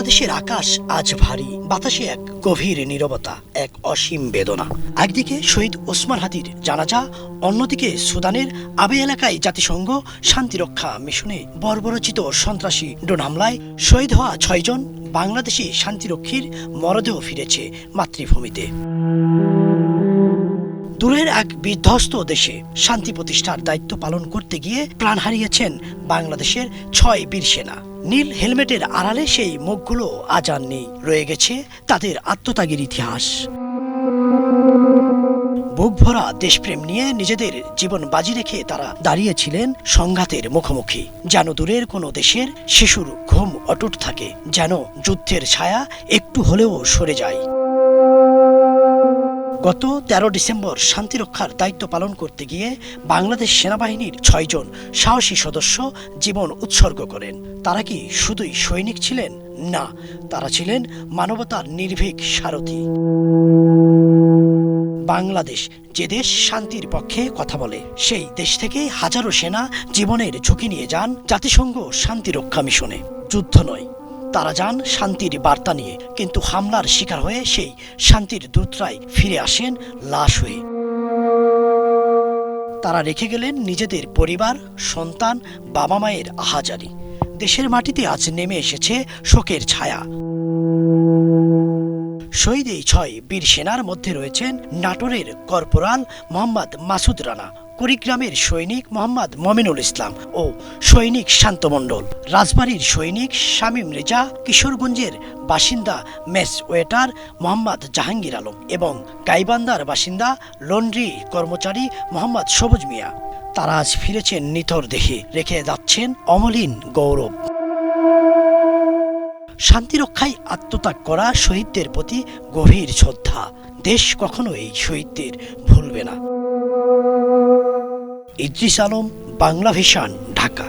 বাংলাদেশের আকাশ আজ ভারী, বাতাসে এক গভীর নীরবতা, এক অসীম বেদনা। একদিকে শহীদ ওসমান হাদির জানাজা, অন্যদিকে সুদানের আবে এলাকায় জাতিসংঘ শান্তিরক্ষা মিশনে বর্বরচিত সন্ত্রাসী ড্রোন হামলায় শহীদ হওয়া ৬ জন বাংলাদেশি শান্তিরক্ষীর মরদেহ ফিরেছে মাতৃভূমিতে। দূরের এক বিধ্বস্ত দেশে শান্তি প্রতিষ্ঠার দায়িত্ব পালন করতে গিয়ে প্রাণ হারিয়েছেন বাংলাদেশের ৬ বীর সেনা। নীল হেলমেটের আড়ালে সেই মুখগুলো আজ আর নেই, রয়ে গেছে তাদের আত্মত্যাগের ইতিহাস। বুক ভরা দেশপ্রেম নিয়ে নিজেদের জীবন বাজি রেখে তারা দাঁড়িয়েছিলেন সংঘাতের মুখোমুখি। যেন দূরের কোনো দেশের শিশুর ঘুম অটুট থাকে, যেন যুদ্ধের ছায়া একটু হলেও সরে যায়। গত ১৩ ডিসেম্বর শান্তিরক্ষার দায়িত্ব পালন করতে গিয়ে বাংলাদেশ সেনাবাহিনীর ৬ জন সাহসী সদস্য জীবন উৎসর্গ করেন। তারা কি শুধুই সৈনিক ছিলেন? না, তারা ছিলেন মানবতার নির্ভীক সারথি। বাংলাদেশ যে দেশ শান্তির পক্ষে কথা বলে, সেই দেশ থেকে হাজারো সেনা জীবনের ঝুঁকি নিয়ে যান জাতিসংঘ শান্তিরক্ষা মিশনে। যুদ্ধ নয়, তারা যান শান্তির বার্তা নিয়ে, কিন্তু হামলার শিকার হয়ে সেই শান্তির দূতরাই ফিরে আসেন লাশ হয়ে। তারা রেখে গেলেন নিজেদের পরিবার, সন্তান, বাবা মায়ের আহাজারি। দেশের মাটিতে আজ নেমে এসেছে শোকের ছায়া। শহীদ এই ৬ বীর সেনার মধ্যে রয়েছেন নাটোরের কর্পোরাল মোহাম্মদ মাসুদ রানা, কুড়িগ্রামের সৈনিক মোহাম্মদ মমিনুল ইসলাম ও সৈনিক শান্ত মণ্ডল, রাজবাড়ীর সৈনিক শামীম রেজা, কিশোরগঞ্জের বাসিন্দা মেস ওয়েটার মোহাম্মদ জাহাঙ্গীর আলম এবং গাইবান্ধার বাসিন্দা লন্ড্রি কর্মচারী মোহাম্মদ সবুজ মিয়া। তারা আজ ফিরেছেন নিথর দেহে, রেখে যাচ্ছেন অমলিন গৌরব। শান্তিরক্ষায় আত্মত্যাগ করা শহীদদের প্রতি গভীর শ্রদ্ধা। দেশ কখনো এই শহীদদের ভুলবে না। ইদ্রিস আলম, বাংলা ভিশন, ঢাকা।